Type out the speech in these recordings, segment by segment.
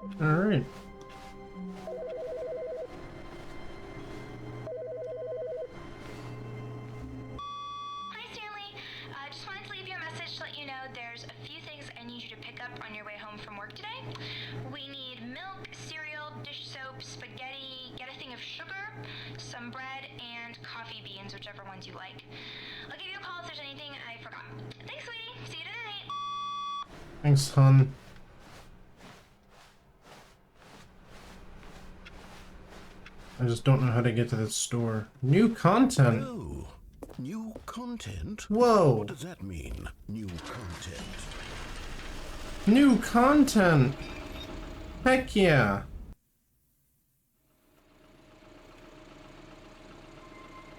Alright. Hi, Stanley. Just wanted to leave you a message to let you know there's a few things I need you to pick up on your way home from work today. We need milk, cereal, dish soap, spaghetti, get a thing of sugar, some bread, and coffee beans, whichever ones you like. I'll give you a call if there's anything I forgot. Thanks, sweetie. See you tonight. Thanks, hon. I just don't know how to get to this store. New content. Oh, new content? Whoa. What does that mean, new content? New content. Heck yeah.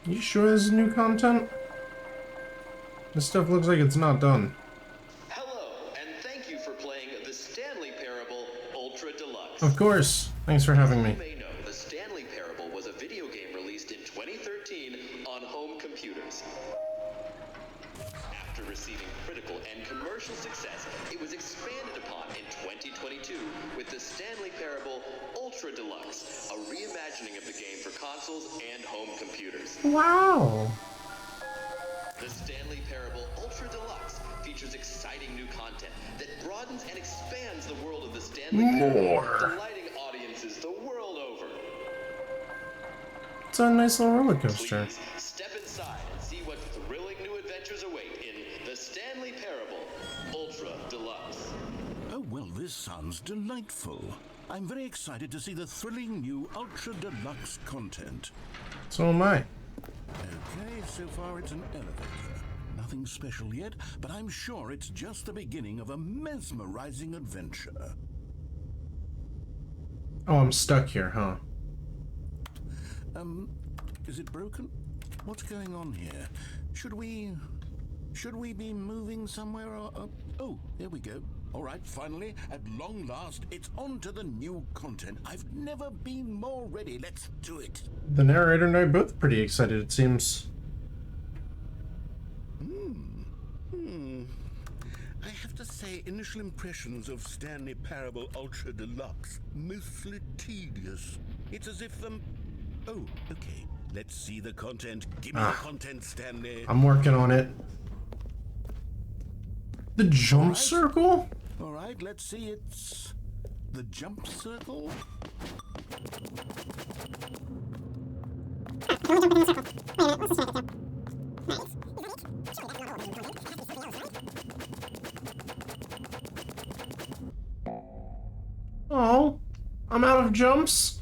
You sure this is new content? This stuff looks like it's not done. Hello, and thank you for playing the Stanley Parable Ultra Deluxe. Of course. Thanks for having me. You may know the Stanley Parable was a video game released in 2013 on home computers. After receiving critical and commercial success, it was expanded upon in 2022 with the Stanley Parable Ultra Deluxe, a reimagining of the game for consoles and home computers. Wow. The Stanley Parable Ultra Deluxe features exciting new content that broadens and expands the world of the Stanley Parable, delighting audiences the world over. It's a nice little roller coaster. Please step inside and see what thrilling new adventures await in the Stanley Parable Ultra Deluxe. Oh, well, this sounds delightful. I'm very excited to see the thrilling new Ultra Deluxe content. So am I. Okay, so far it's an elevator. Nothing special yet, but I'm sure it's just the beginning of a mesmerizing adventure. Oh, I'm stuck here, huh? Is it broken? What's going on here? Should we be moving somewhere or... oh, there we go. All right, finally, at long last, it's on to the new content. I've never been more ready. Let's do it. The narrator and I are both pretty excited, it seems. I have to say, initial impressions of Stanley Parable Ultra Deluxe, mostly tedious. It's as if, oh, okay. Let's see the content. Give me the content, Stanley. I'm working on it. The jump Alright. circle? All right, let's see. It's the jump circle. Oh, I'm out of jumps?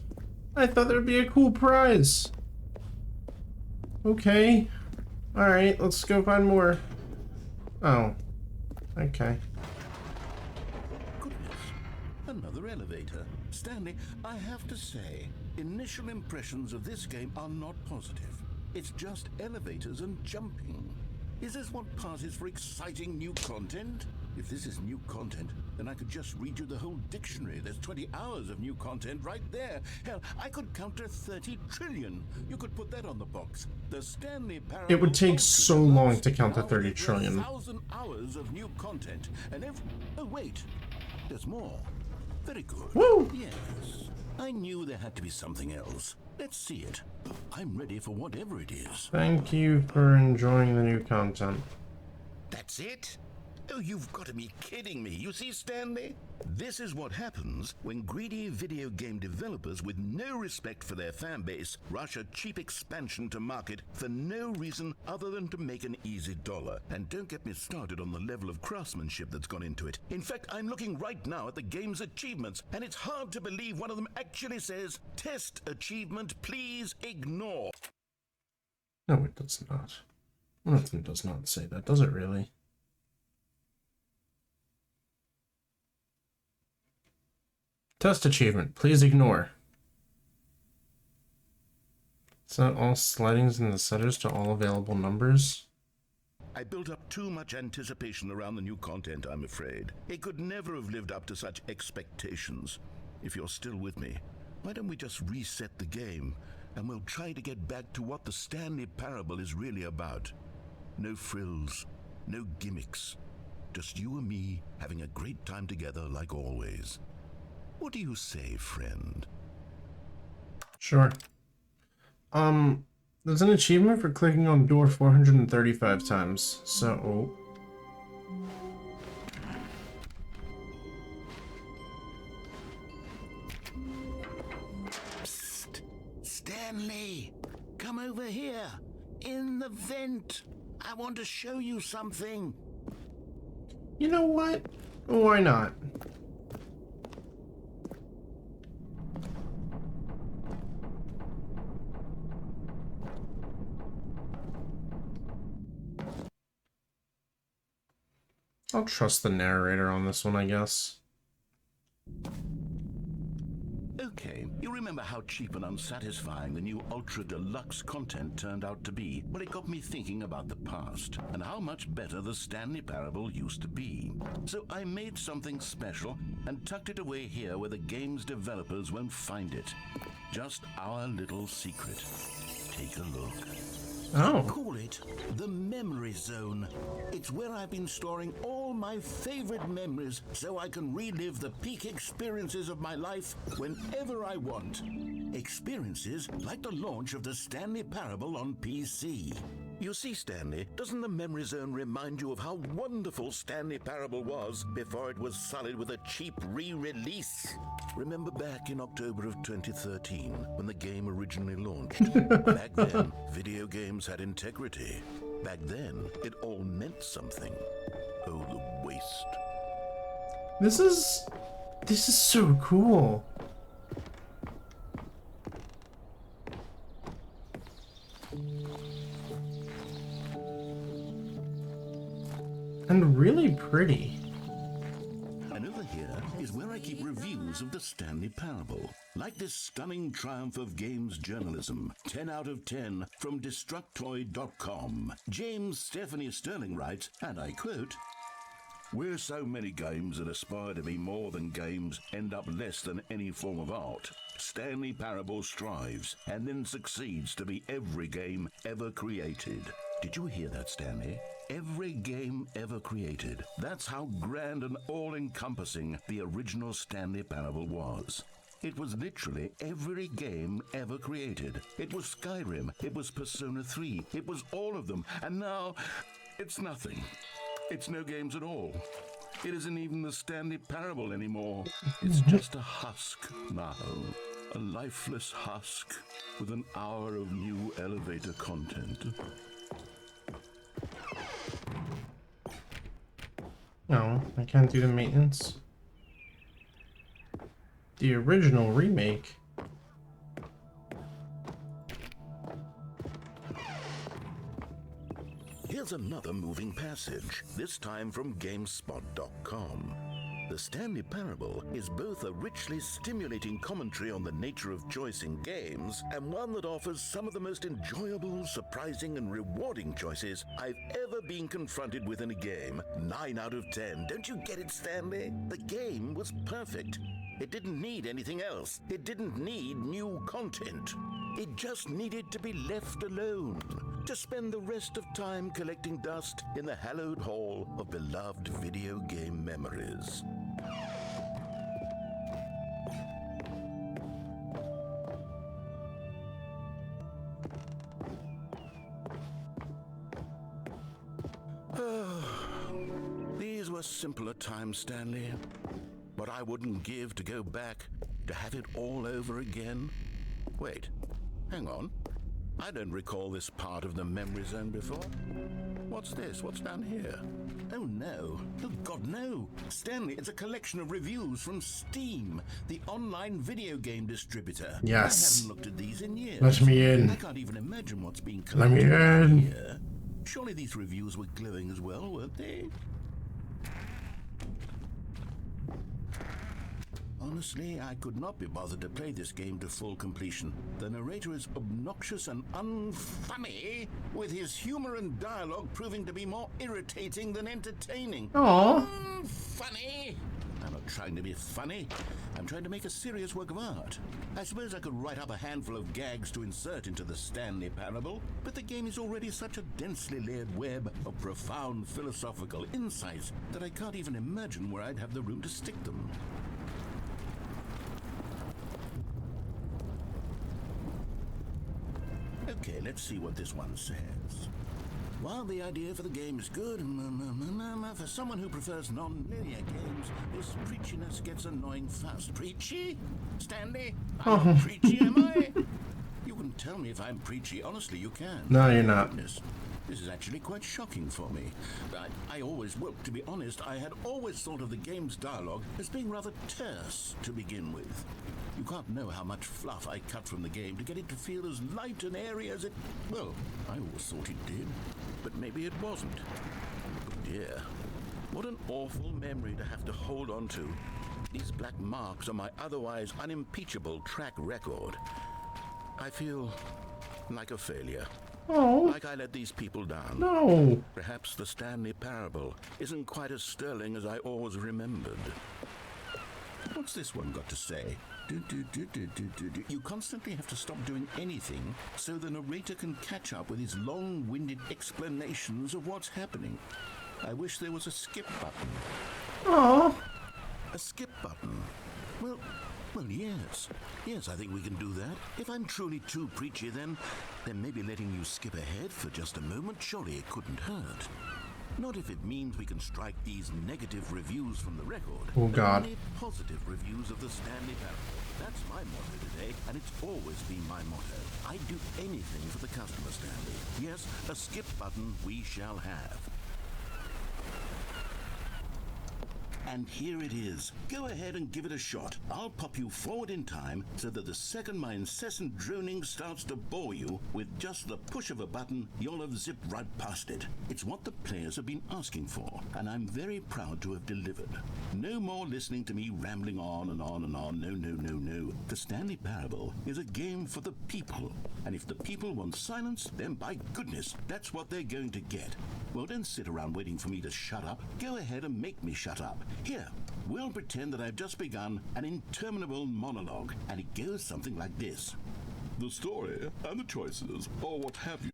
I thought there'd be a cool prize. Okay. Alright, let's go find more. Oh. Okay. Goodness, another elevator. Stanley, I have to say, initial impressions of this game are not positive. It's just elevators and jumping. Is this what passes for exciting new content? If this is new content, then I could just read you the whole dictionary. There's 20 hours of new content right there. Hell, I could count to 30 trillion. You could put that on the box. The Stanley Parable It would take Ultra so Deluxe. long to count to Now 30 over trillion. 1,000 hours of new content, and every... oh wait, there's more. Very good. Woo! Yes, I knew there had to be something else. Let's see it. I'm ready for whatever it is. Thank you for enjoying the new content. That's it? Oh, you've got to be kidding me. You see, Stanley? This is what happens when greedy video game developers with no respect for their fan base rush a cheap expansion to market for no reason other than to make an easy dollar. And don't get me started on the level of craftsmanship that's gone into it. In fact, I'm looking right now at the game's achievements, and it's hard to believe one of them actually says, "Test achievement, please ignore." No, it does not. One of them does not say that, does it really? Test achievement, please ignore. Set all slidings in the setters to all available numbers. I built up too much anticipation around the new content, I'm afraid. It could never have lived up to such expectations. If you're still with me, why don't we just reset the game, and we'll try to get back to what the Stanley Parable is really about. No frills, no gimmicks. Just you and me having a great time together like always. What do you say, friend? Sure. There's an achievement for clicking on the door 435 times, so... Psst! Stanley! Come over here! In the vent! I want to show you something! You know what? Why not? I'll trust the narrator on this one, I guess. Okay, you remember how cheap and unsatisfying the new Ultra Deluxe content turned out to be? Well, it got me thinking about the past and how much better the Stanley Parable used to be. So I made something special and tucked it away here where the game's developers won't find it. Just our little secret. Take a look. Oh. Call it the Memory Zone. It's where I've been storing all my favorite memories so I can relive the peak experiences of my life whenever I want. Experiences like the launch of the Stanley Parable on PC. You see, Stanley, doesn't the Memory Zone remind you of how wonderful Stanley Parable was before it was sullied with a cheap re-release? Remember back in October of 2013 when the game originally launched? Back then, video games had integrity. Back then, it all meant something. Oh, the waste. This is so cool. And really pretty. And over here is where I keep reviews of the Stanley Parable. Like this stunning triumph of games journalism. 10 out of 10 from Destructoid.com. James Stephanie Sterling writes, and I quote, "Where so many games that aspire to be more than games end up less than any form of art, Stanley Parable strives and then succeeds to be every game ever created." Did you hear that, Stanley? Every game ever created. That's how grand and all-encompassing the original Stanley Parable was. It was literally every game ever created. It was Skyrim, it was Persona 3, it was all of them, and now it's nothing. It's no games at all. It isn't even the Stanley Parable anymore. It's just a husk now. A lifeless husk with an hour of new elevator content. No, I can't do the maintenance. The original remake. Here's another moving passage, this time from GameSpot.com. The Stanley Parable is both a richly stimulating commentary on the nature of choice in games and one that offers some of the most enjoyable, surprising, and rewarding choices I've ever been confronted with in a game. 9 out of 10. Don't you get it, Stanley? The game was perfect. It didn't need anything else. It didn't need new content. It just needed to be left alone, to spend the rest of time collecting dust in the hallowed hall of beloved video game memories. These were simpler times, Stanley, but I wouldn't give to go back to have it all over again. Wait, hang on. I don't recall this part of the Memory Zone before. What's this? What's down here? Oh no. Oh God, no. Stanley, it's a collection of reviews from Steam, the online video game distributor. Yes. I haven't looked at these in years. Let me in. I can't even imagine what's being Let me collected in. here. Surely these reviews were glowing as well, weren't they? Honestly, I could not be bothered to play this game to full completion. The narrator is obnoxious and unfunny, with his humor and dialogue proving to be more irritating than entertaining. Aww. Funny? I'm not trying to be funny. I'm trying to make a serious work of art. I suppose I could write up a handful of gags to insert into the Stanley Parable, but the game is already such a densely layered web of profound philosophical insights that I can't even imagine where I'd have the room to stick them. Okay, let's see what this one says. While the idea for the game is good, for someone who prefers non-linear games, this preachiness gets annoying fast. Preachy? Stanley? I'm preachy, am I? You can tell me if I'm preachy. Honestly, you can. No, you're not. Goodness. This is actually quite shocking for me. Well, to be honest, I had always thought of the game's dialogue as being rather terse to begin with. You can't know how much fluff I cut from the game to get it to feel as light and airy as it... Well, I always thought it did, but maybe it wasn't. Oh dear, what an awful memory to have to hold on to. These black marks on my otherwise unimpeachable track record. I feel like a failure. Oh. Like I let these people down. No. Perhaps the Stanley parable isn't quite as sterling as I always remembered. What's this one got to say? You constantly have to stop doing anything so the narrator can catch up with his long-winded explanations of what's happening. I wish there was a skip button. Oh. A skip button? Well, yes. Yes, I think we can do that. If I'm truly too preachy, then maybe letting you skip ahead for just a moment, surely it couldn't hurt. Not if it means we can strike these negative reviews from the record. Oh, God. Only positive reviews of the Stanley parable. That's my motto today, and it's always been my motto. I'd do anything for the customer, Stanley. Yes, a skip button we shall have. And here it is. Go ahead and give it a shot. I'll pop you forward in time so that the second my incessant droning starts to bore you, with just the push of a button, you'll have zipped right past it. It's what the players have been asking for, and I'm very proud to have delivered. No more listening to me rambling on and on and on. No. The Stanley Parable is a game for the people, and if the people want silence, then by goodness, that's what they're going to get. Well, don't sit around waiting for me to shut up. Go ahead and make me shut up. Here, we'll pretend that I've just begun an interminable monologue, and it goes something like this. The story and the choices, or what have you.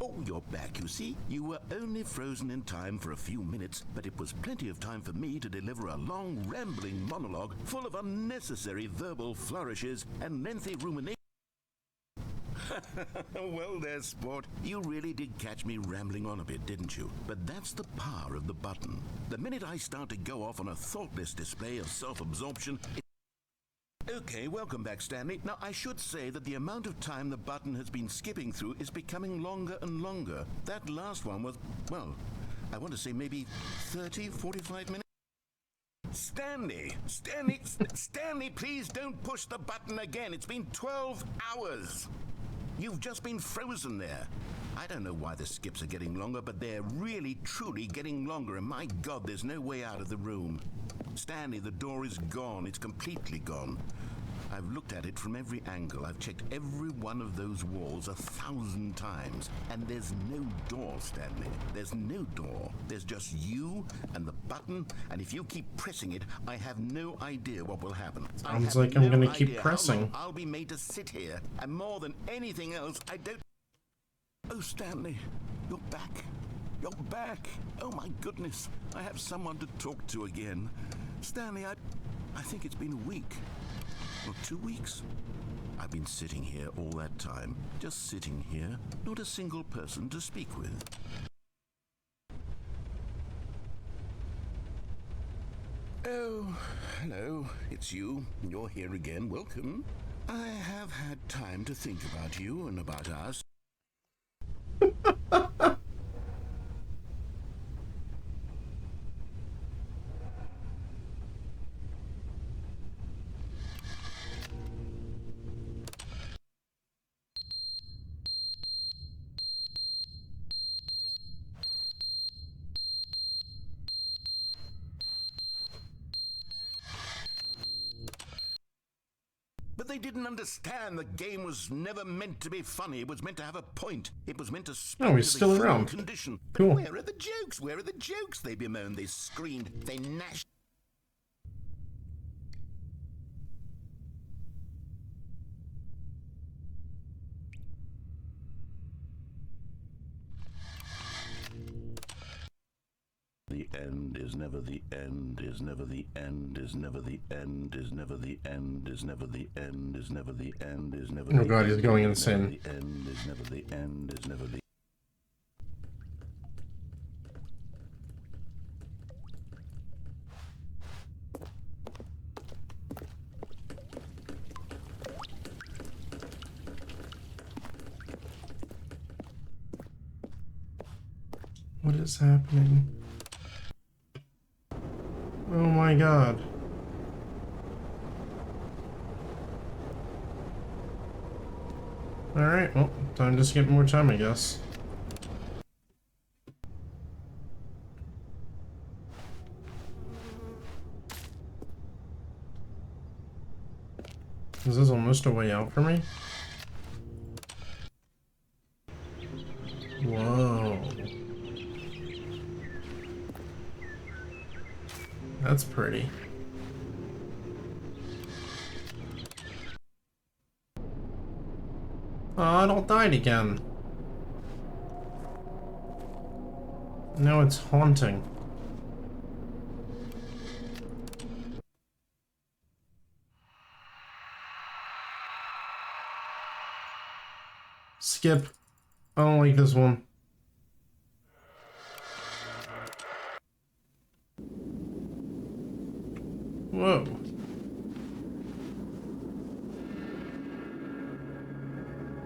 Oh, you're back, you see. You were only frozen in time for a few minutes, but it was plenty of time for me to deliver a long, rambling monologue full of unnecessary verbal flourishes and lengthy ruminations. Well there, sport. You really did catch me rambling on a bit, didn't you? But that's the power of the button. The minute I start to go off on a thoughtless display of self-absorption... Okay, welcome back, Stanley. Now, I should say that the amount of time the button has been skipping through is becoming longer and longer. That last one was, well, I want to say maybe 30, 45 minutes. Stanley, please don't push the button again. It's been 12 hours. You've just been frozen there. I don't know why the skips are getting longer, but they're really, truly getting longer, and my God, there's no way out of the room. Stanley, the door is gone. It's completely gone. I've looked at it from every angle. I've checked every one of those walls 1,000 times, and there's no door, Stanley. There's no door. There's just you and the button, and if you keep pressing it, I have no idea what will happen. Sounds like I'm gonna keep pressing. I'll be made to sit here, and more than anything else, I don't... Oh, Stanley, you're back. You're back. Oh, my goodness. I have someone to talk to again. Stanley, I think it's been a week. Or 2 weeks. I've been sitting here all that time. Just sitting here. Not a single person to speak with. Oh, hello. It's you. You're here again. Welcome. I have had time to think about you and about us. But they didn't understand the game was never meant to be funny. It was meant to have a point. It was meant to speak Oh, he's to still the human around. condition. Cool. But where are the jokes? Where are the jokes? They bemoaned, they screamed, they gnashed. The end is is never the end, is never the end, is never the end, is never the end, is never the end, is never the end, is never the end. Oh god, he's going insane. The end is never the end, is never the What is happening? Oh my god. Alright, well, time to skip more time, I guess. Is this almost a way out for me? Whoa. That's pretty. Oh, it all died again. Now it's haunting. Skip. I don't like this one. Whoa.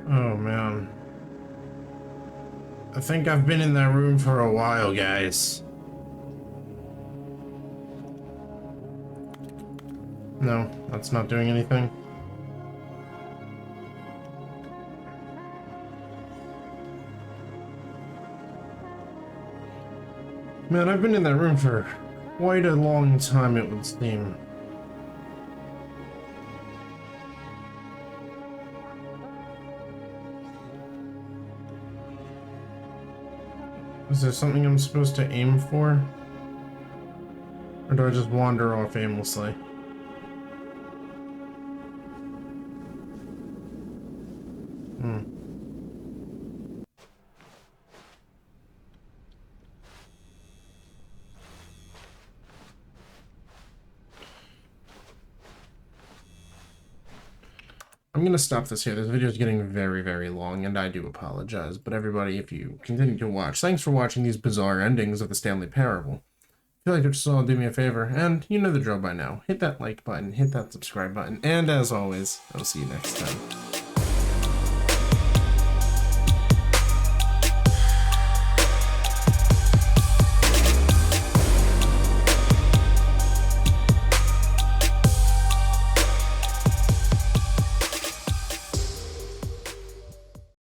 Oh man. I think I've been in that room for a while, guys. No, that's not doing anything. Man, I've been in that room for quite a long time, it would seem. Is there something I'm supposed to aim for? Or do I just wander off aimlessly? I'm gonna stop this here. This video is getting very, very long, and I do apologize. But everybody, if you continue to watch, thanks for watching these bizarre endings of the Stanley Parable. If you like what you saw, do me a favor, and you know the drill by now. Hit that like button, hit that subscribe button, and as always, I'll see you next time.